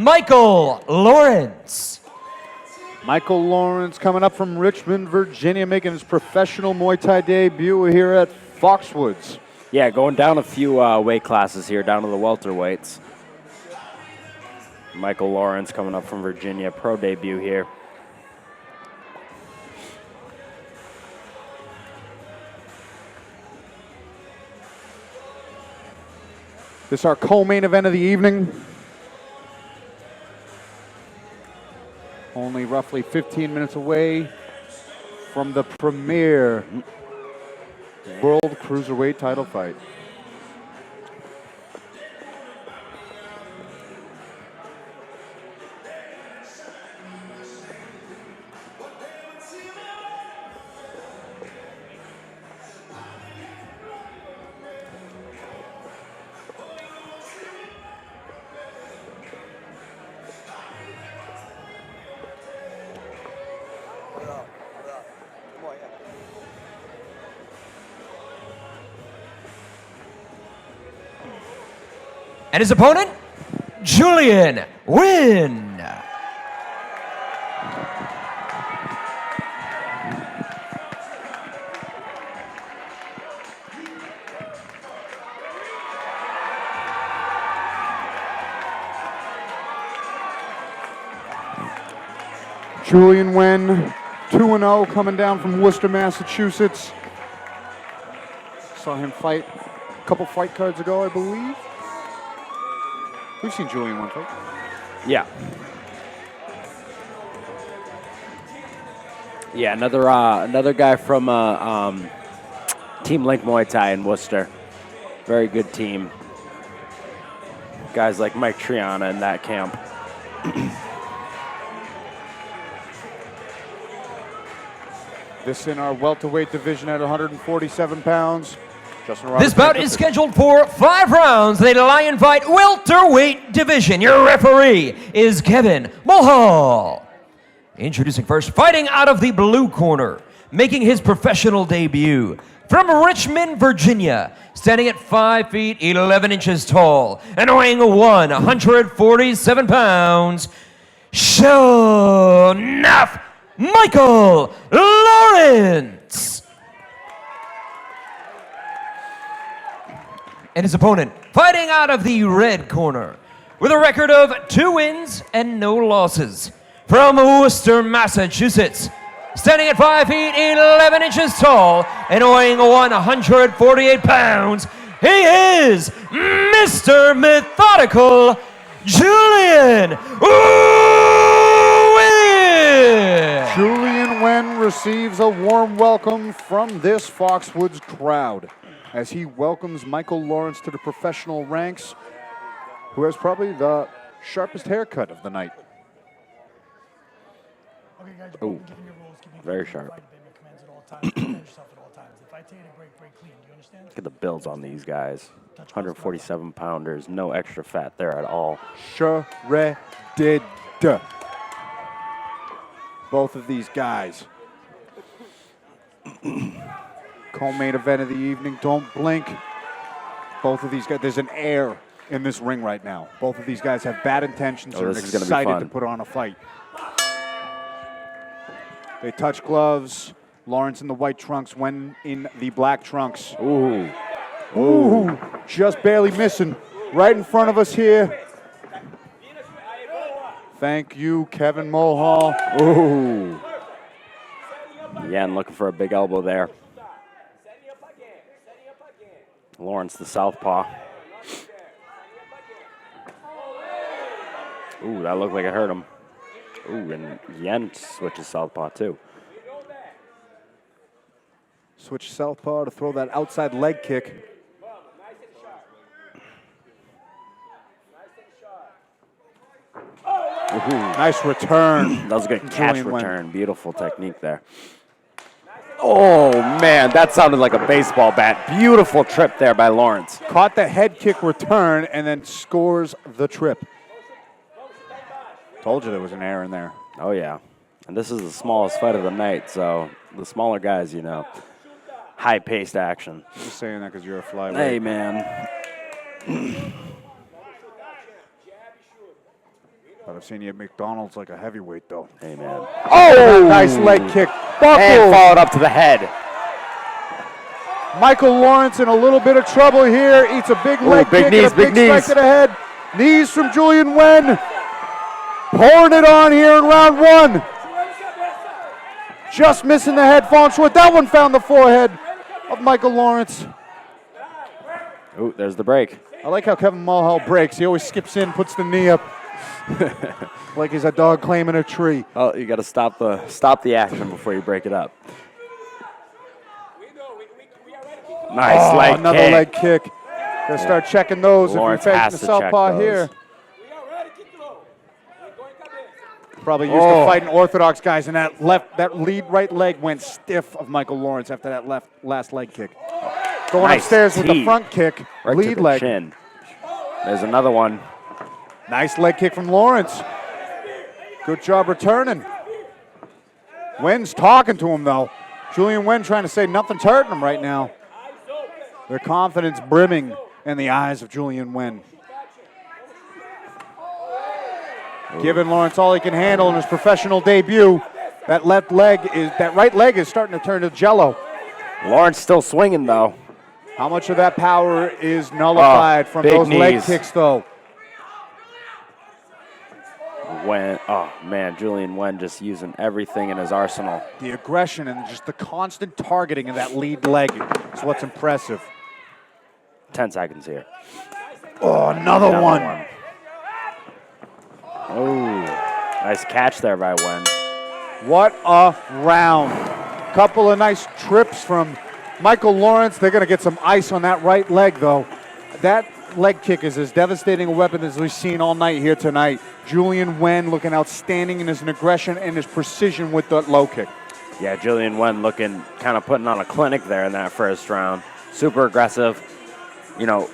Michael Lawrence. Michael Lawrence coming up from Richmond, Virginia, making his professional Muay Thai debut here at Foxwoods. Yeah, going down a few weight classes here, down to the welterweights. Michael Lawrence coming up from Virginia, pro debut here. This is our co-main event of the evening. Only roughly 15 minutes away from the premier World Cruiserweight title fight. And his opponent, Julian Nguyen. Julian Nguyen, 2-0, coming down from Worcester, Massachusetts. Saw him fight a couple fight cards ago, I believe. We've seen Julian one fight. Yeah. Yeah, another guy from Team Link Muay Thai in Worcester. Very good team. Guys like Mike Triana in that camp. This in our welterweight division at 147 pounds. This bout is scheduled for 5 rounds. The Lion Fight welterweight division. Your referee is Kevin Mulhall. Introducing first, fighting out of the blue corner, making his professional debut from Richmond, Virginia, standing at 5 feet 11 inches tall and weighing 147 pounds. Shonaf Michael Lawrence. And his opponent, fighting out of the red corner, with a record of 2 wins and no losses, from Worcester, Massachusetts, standing at 5 feet 11 inches tall and weighing 148 pounds, he is Mr. Methodical Julian Nguyen. Julian Nguyen receives a warm welcome from this Foxwoods crowd as he welcomes Michael Lawrence to the professional ranks, who has probably the sharpest haircut of the night. Oh, very sharp. Look at the builds on these guys. 147 pounders, no extra fat there at all. Shredded. Both of these guys. Co-main event of the evening, don't blink. Both of these guys, there's an air in this ring right now. Both of these guys have bad intentions and are excited to put on a fight. They touch gloves. Lawrence in the white trunks, Nguyen in the black trunks. Ooh. Ooh, just barely missing. Right in front of us here. Thank you, Kevin Mulhall. Ooh. Nguyen looking for a big elbow there. Lawrence, the southpaw. Ooh, that looked like it hurt him. Ooh, and Nguyen switches southpaw too. Switch southpaw to throw that outside leg kick. Ooh. Nice return. That was a good catch return. Beautiful technique there. Oh, man, that sounded like a baseball bat. Beautiful trip there by Lawrence. Caught the head kick return and then scores the trip. Told you there was an error in there. Oh, yeah. And this is the smallest fight of the night, so the smaller guys, you know, high-paced action. I'm just saying that because you're a flyweight. Hey, man. But I've seen you at McDonald's like a heavyweight, though. Hey, man. Oh! Nice leg kick. And followed up to the head. Michael Lawrence in a little bit of trouble here. Eats a big leg big kick knees, and a big big strike knees. to the head. Knees from Julian Nguyen. Pouring it on here in round 1. Just missing the head, falling short. That one found the forehead of Michael Lawrence. Ooh, there's the break. I like how Kevin Mulhall breaks. He always skips in, puts the knee up. Like he's a dog claiming a tree. Oh, you got to stop the action before you break it up. Nice leg another kick. leg kick. Gotta start checking those Lawrence if you're has facing to the check southpaw those. here. Probably used to fighting orthodox guys, and that lead right leg went stiff of Michael Lawrence after that last leg kick. Going Nice upstairs with the tee. front kick, Right to lead the leg. chin. There's another one. Nice leg kick from Lawrence. Good job returning. Nguyen's talking to him, though. Julian Nguyen trying to say nothing's hurting him right now. Their confidence brimming in the eyes of Julian Nguyen. Giving Lawrence all he can handle in his professional debut. That right leg is starting to turn to jello. Lawrence still swinging, though. How much of that power is nullified from big those leg knees. kicks, though? Julian Nguyen just using everything in his arsenal. The aggression and just the constant targeting of that lead leg is what's impressive. 10 seconds here. Oh, another one. Oh, nice catch there by Nguyen. What a round. Couple of nice trips from Michael Lawrence. They're going to get some ice on that right leg, though. That leg kick is as devastating a weapon as we've seen all night here tonight. Julian Nguyen looking outstanding in his aggression and his precision with the low kick. Yeah, Julian Nguyen looking, kind of putting on a clinic there in that first round. Super aggressive. You know,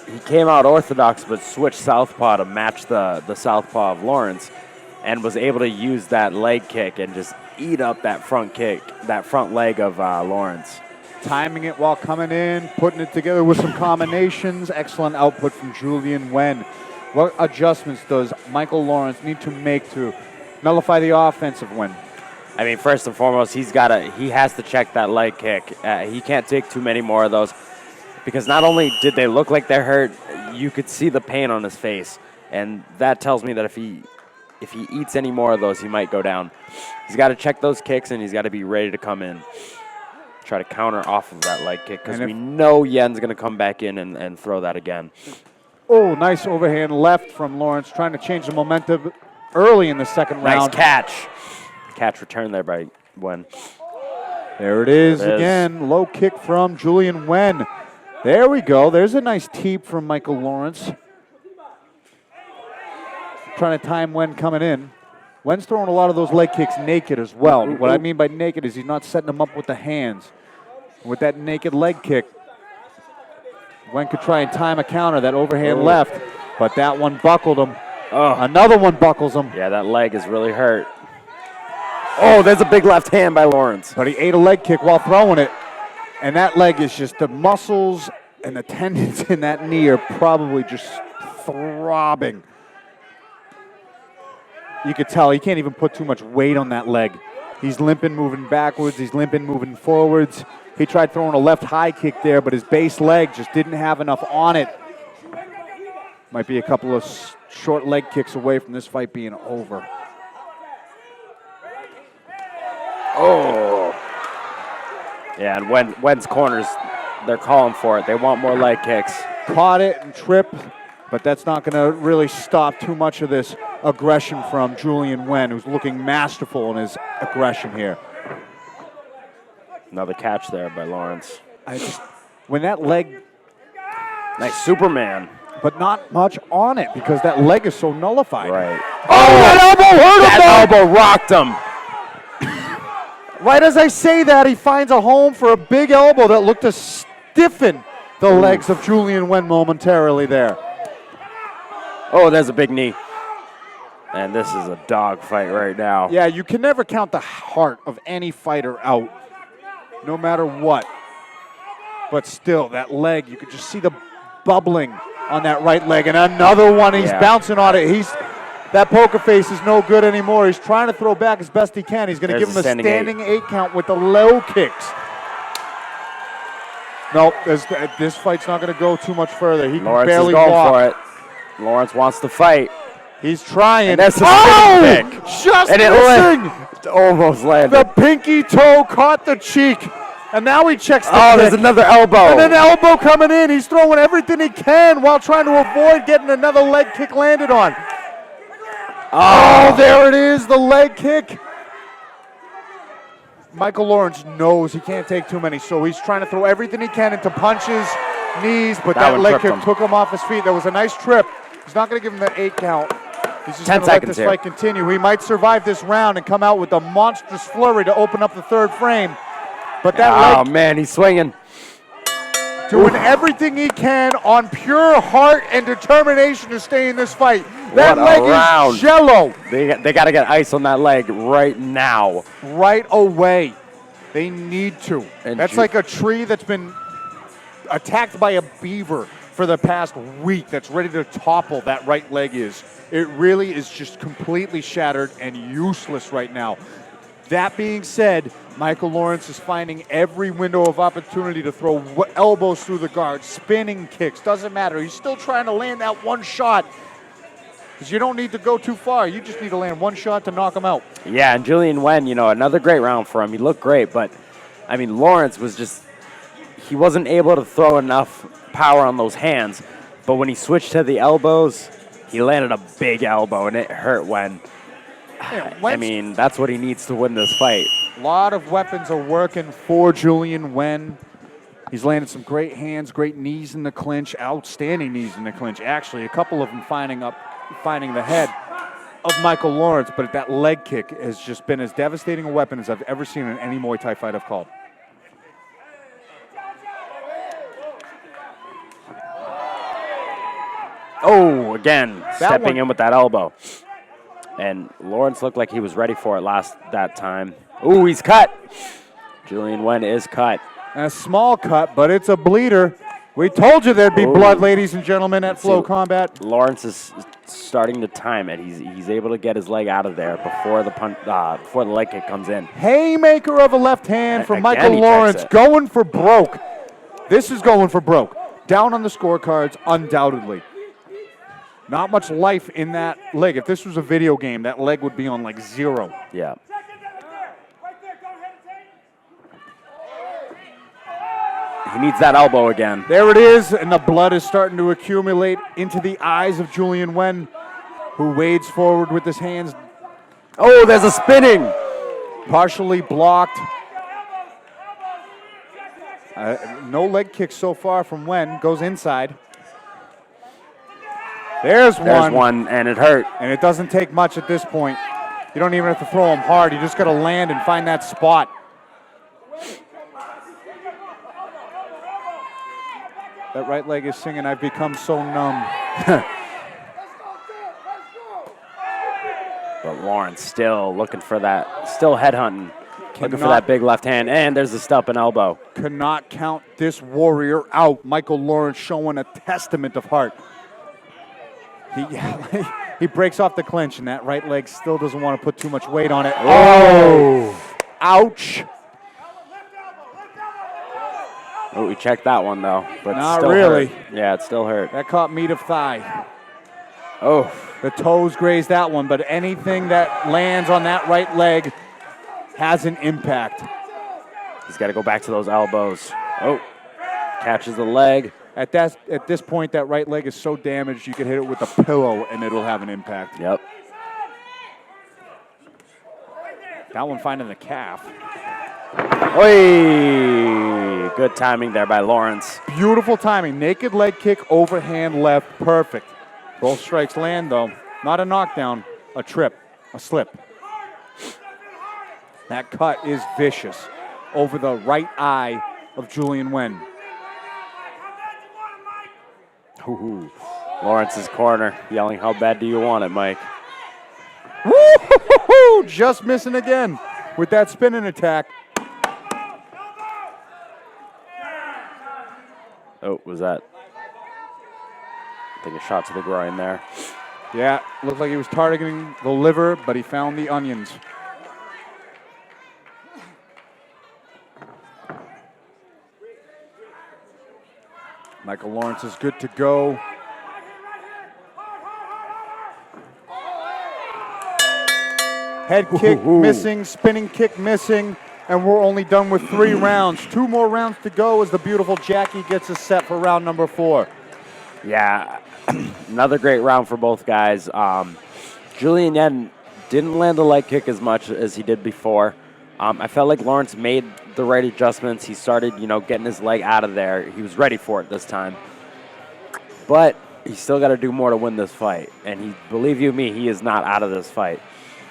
he came out orthodox but switched southpaw to match the southpaw of Lawrence and was able to use that leg kick and just eat up that front kick, that front leg of Lawrence. Timing it while coming in, putting it together with some combinations. Excellent output from Julian Nguyen. What adjustments does Michael Lawrence need to make to nullify the offensive win? I mean, first and foremost, he has to check that leg kick. He can't take too many more of those because not only did they look like they're hurt, you could see the pain on his face, and that tells me that if he eats any more of those, he might go down. He's got to check those kicks, and he's got to be ready to come in, try to counter off of that leg kick because we know Yen's going to come back in and throw that again. Oh, nice overhand left from Lawrence, trying to change the momentum early in the second round. Nice catch. Catch return there by Nguyen. There it is again. Low kick from Julian Nguyen. There we go. There's a nice teep from Michael Lawrence. Trying to time Nguyen coming in. Nguyen's throwing a lot of those leg kicks naked as well. What I mean by naked is he's not setting them up with the hands. With that naked leg kick, Nguyen could try and time a counter, that overhand left, but that one buckled him. Another one buckles him. Yeah, that leg is really hurt. Oh, there's a big left hand by Lawrence. But he ate a leg kick while throwing it. And that leg is just the muscles and the tendons in that knee are probably just throbbing. You could tell he can't even put too much weight on that leg. He's limping, moving backwards. He's limping, moving forwards. He tried throwing a left high kick there, but his base leg just didn't have enough on it. Might be a couple of short leg kicks away from this fight being over. Oh. Yeah, and Nguyen's corners, they're calling for it. They want more leg kicks. Caught it and tripped, but that's not going to really stop too much of this aggression from Julian Nguyen, who's looking masterful in his aggression here. Another catch there by Lawrence. When that leg, Nice Superman. but not much on it because that leg is so nullified. Right. Oh, that elbow hurt him! That elbow rocked him. Right as I say that, he finds a home for a big elbow that looked to stiffen the legs of Julian Nguyen momentarily there. Oh, there's a big knee. And this is a dog fight right now. Yeah, you can never count the heart of any fighter out, no matter what. But still, that leg, you could just see the bubbling on that right leg. And another one, he's bouncing on it. That poker face is no good anymore. He's trying to throw back as best he can. He's going to give him a standing 8 count with the low kicks. Nope, this fight's not going to go too much further. He Lawrence can barely is going walk. for it. Lawrence wants to fight. He's trying. And that's a spinning kick. Just And missing. Almost landed. The pinky toe caught the cheek. And now he checks the Oh, there's kick. another elbow. And an elbow coming in. He's throwing everything he can while trying to avoid getting another leg kick landed on. Oh, there it is, the leg kick. Michael Lawrence knows he can't take too many, so he's trying to throw everything he can into punches, knees, but that leg kick took him off his feet. That was a nice trip. He's not going to give him the 8 count. He's just going to let this fight continue. He might survive this round and come out with a monstrous flurry to open up the 3rd frame. But that leg, man, he's swinging. doing everything he can on pure heart and determination to stay in this fight. That leg is jello. They got to get ice on that leg right now. Right away. They need to. And that's like a tree that's been attacked by a beaver for the past week that's ready to topple. That right leg is. It really is just completely shattered and useless right now. That being said, Michael Lawrence is finding every window of opportunity to throw elbows through the guard, spinning kicks, doesn't matter. He's still trying to land that one shot because you don't need to go too far. You just need to land one shot to knock him out. Yeah, and Julian Nguyen, another great round for him. He looked great, but, Lawrence was just, he wasn't able to throw enough power on those hands. But when he switched to the elbows, he landed a big elbow, and it hurt when... that's what he needs to win this fight. A lot of weapons are working for Julian Nguyen. He's landed some great hands, great knees in the clinch, outstanding knees in the clinch. Actually, a couple of them finding the head of Michael Lawrence, but that leg kick has just been as devastating a weapon as I've ever seen in any Muay Thai fight I've called. Oh, again, stepping in with that elbow. And Lawrence looked like he was ready for it that time. Ooh, he's cut. Julian Nguyen is cut. A small cut, but it's a bleeder. We told you there'd be blood, ladies and gentlemen, at Flow Combat. Lawrence is starting to time it. He's able to get his leg out of there before the leg kick comes in. Haymaker of a left hand from Michael Lawrence, going for broke. This is going for broke. Down on the scorecards, undoubtedly. Not much life in that leg. If this was a video game, that leg would be on like 0. Yeah. He needs that elbow again. There it is, and the blood is starting to accumulate into the eyes of Julian Nguyen, who wades forward with his hands. Oh, there's a spinning. Partially blocked. No leg kicks so far from Nguyen. Goes inside. There's one, and it hurt. And it doesn't take much at this point. You don't even have to throw him hard. You just got to land and find that spot. That right leg is singing, "I've become so numb." But Lawrence still looking for that, still headhunting, looking for that big left hand, and there's the stump and elbow. Cannot count this warrior out. Michael Lawrence showing a testament of heart. He breaks off the clinch, and that right leg still doesn't want to put too much weight on it. Oh! Ouch! Oh, we checked that one, though. But not still really. Hurt. Yeah, it still hurt. That caught meat of thigh. Oh. The toes grazed that one, but anything that lands on that right leg has an impact. He's got to go back to those elbows. Oh, catches the leg. At this point, that right leg is so damaged, you can hit it with a pillow and it'll have an impact. Yep. That one finding the calf. Oy! Good timing there by Lawrence. Beautiful timing. Naked leg kick, overhand left, perfect. Both strikes land, though. Not a knockdown, a trip, a slip. That cut is vicious over the right eye of Julian Nguyen. Ooh. Lawrence's corner, yelling, "How bad do you want it, Mike?" Woo-hoo-hoo-hoo! Just missing again with that spinning attack. Oh, was that? I think a shot to the groin there. Yeah, looked like he was targeting the liver, but he found the onions. Michael Lawrence is good to go. Head kick missing, spinning kick missing, and we're only done with 3 rounds. 2 more rounds to go as the beautiful Jackie gets us set for round number 4. Yeah, another great round for both guys. Julian Nguyen didn't land the leg kick as much as he did before. I felt like Lawrence made the right adjustments. He started, getting his leg out of there. He was ready for it this time. But he's still got to do more to win this fight. And believe you me, he is not out of this fight.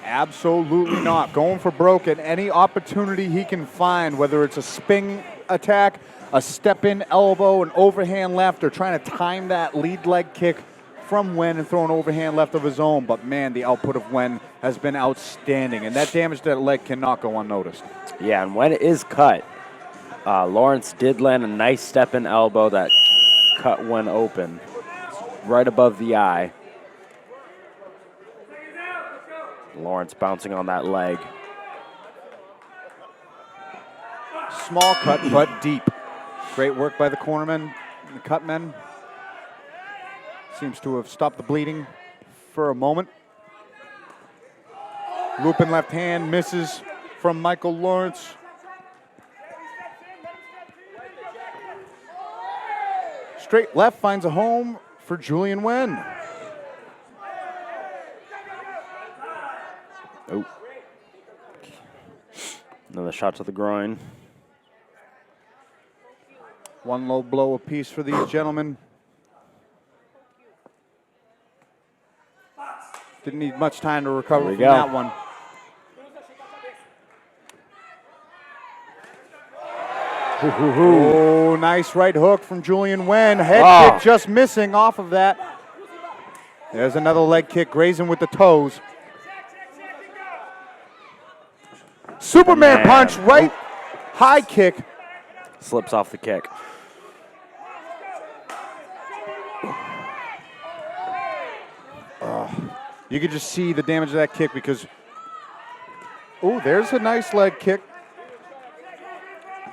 Absolutely not. Going for broke at any opportunity he can find, whether it's a spin attack, a step-in elbow, an overhand left, or trying to time that lead leg kick from Nguyen and throw an overhand left of his own. But, man, the output of Nguyen has been outstanding, and that damage to that leg cannot go unnoticed. Yeah, and when it is cut, Lawrence did land a nice step-in elbow that cut Nguyen open right above the eye. Lawrence bouncing on that leg. Small cut, but deep. Great work by the cornermen and the cutmen. Seems to have stopped the bleeding for a moment. Looping left hand misses from Michael Lawrence. Straight left finds a home for Julian Nguyen. Oh. Another shot to the groin. One low blow apiece for these gentlemen. Didn't need much time to recover from that one. Oh, nice right hook from Julian Nguyen. Head kick just missing off of that. There's another leg kick, grazing with the toes. Superman punch, right high kick. Slips off the kick. You could just see the damage of that kick because, oh, there's a nice leg kick.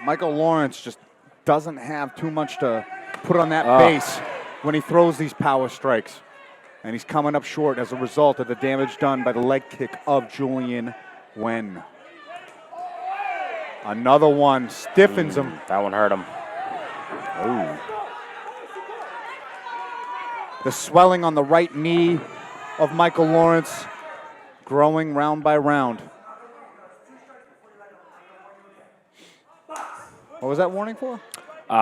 Michael Lawrence just doesn't have too much to put on that base when he throws these power strikes. And he's coming up short as a result of the damage done by the leg kick of Julian Nguyen. Another one stiffens him. That one hurt him. Ooh. The swelling on the right knee of Michael Lawrence growing round by round. What was that warning for?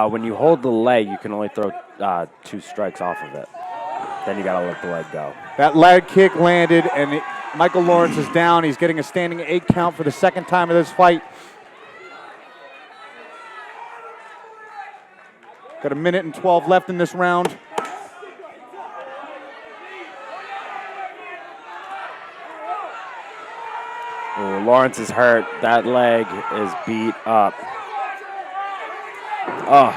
When you hold the leg, you can only throw 2 strikes off of it. Then you gotta let the leg go. That leg kick landed, and Michael Lawrence is down. He's getting a standing 8 count for the second time of this fight. Got 1 minute and 12 left in this round. Ooh, Lawrence is hurt. That leg is beat up. Oh,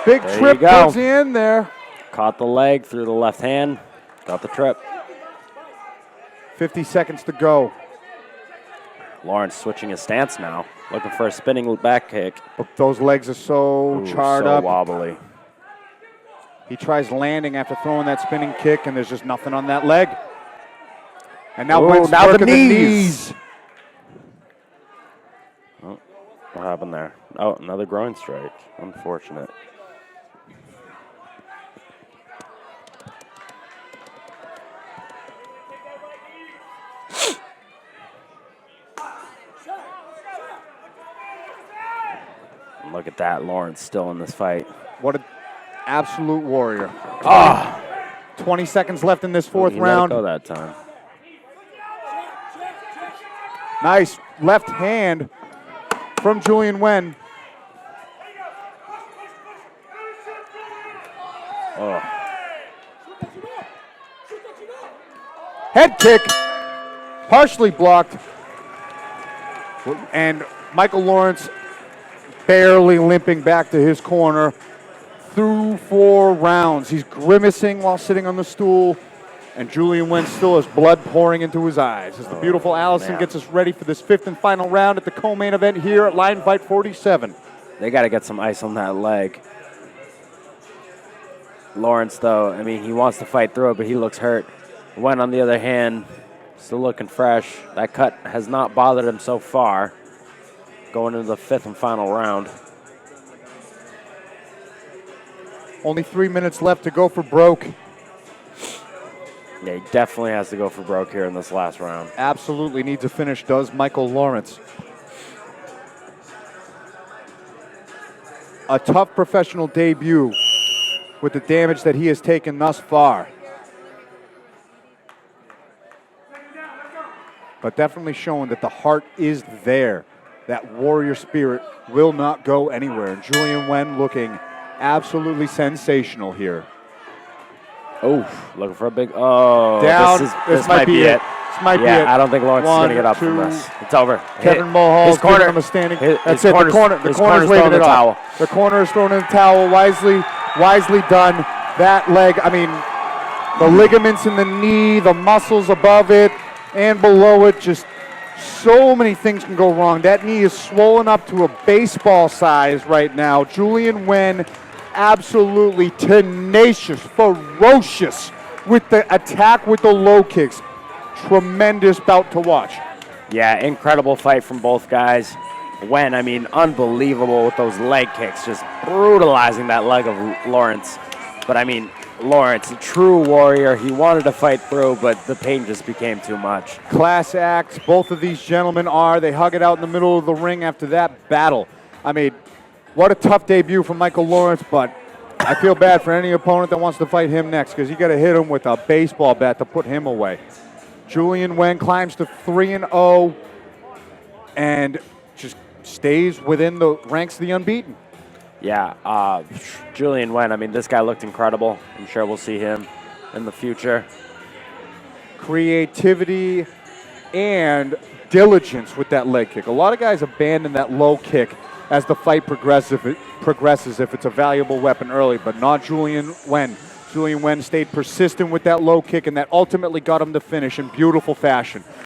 big trip towards the end there. Caught the leg through the left hand. Got the trip. 50 seconds to go. Lawrence switching his stance now. Looking for a spinning back kick. But those legs are so charred so up. Wobbly. He tries landing after throwing that spinning kick, and there's just nothing on that leg. And now now the knees. Oh, what happened there? Oh, another groin strike. Unfortunate. Look at that, Lawrence still in this fight. What an absolute warrior. 20 seconds left in this fourth round. Go that time. Nice left hand from Julian Nguyen. Head kick, partially blocked. And Michael Lawrence barely limping back to his corner through 4 rounds. He's grimacing while sitting on the stool. And Julian Nguyen still has blood pouring into his eyes as the beautiful Allison man. gets us ready for this 5th and final round at the co-main event here at Lion Fight 47. They got to get some ice on that leg. Lawrence, though, I mean, he wants to fight through it, but he looks hurt. Nguyen, on the other hand, still looking fresh. That cut has not bothered him so far. Going into the 5th and final round. Only 3 minutes left to go for broke. Yeah, he definitely has to go for broke here in this last round. Absolutely needs a finish, does Michael Lawrence. A tough professional debut with the damage that he has taken thus far. But definitely showing that the heart is there. That warrior spirit will not go anywhere. And Julian Nguyen looking absolutely sensational here. Oh, looking for a big. Oh, Down. This might be it. This might be it. I don't think Lawrence is going to get up 1, 2. from this. It's over. Kevin Mulhall's giving him a standing. That's it. The corner's leaving it off. The corner is throwing in the towel. Wisely done. That leg. I mean, the ligaments in the knee, the muscles above it and below it, just so many things can go wrong. That knee is swollen up to a baseball size right now. Julian Nguyen, absolutely tenacious, ferocious with the attack with the low kicks. Tremendous bout to watch. Yeah, incredible fight from both guys. Nguyen, I mean, unbelievable with those leg kicks, just brutalizing that leg of Lawrence. But I mean, Lawrence, a true warrior. He wanted to fight through, but the pain just became too much. Class acts, both of these gentlemen are. They hug it out in the middle of the ring after that battle. I mean, what a tough debut from Michael Lawrence, but I feel bad for any opponent that wants to fight him next because you got to hit him with a baseball bat to put him away. Julian Nguyen climbs to 3-0 and just stays within the ranks of the unbeaten. Yeah, Julian Nguyen, I mean, this guy looked incredible. I'm sure we'll see him in the future. Creativity and diligence with that leg kick. A lot of guys abandon that low kick as the fight progresses if it's a valuable weapon early, but not Julian Nguyen. Julian Nguyen stayed persistent with that low kick, and that ultimately got him the finish in beautiful fashion.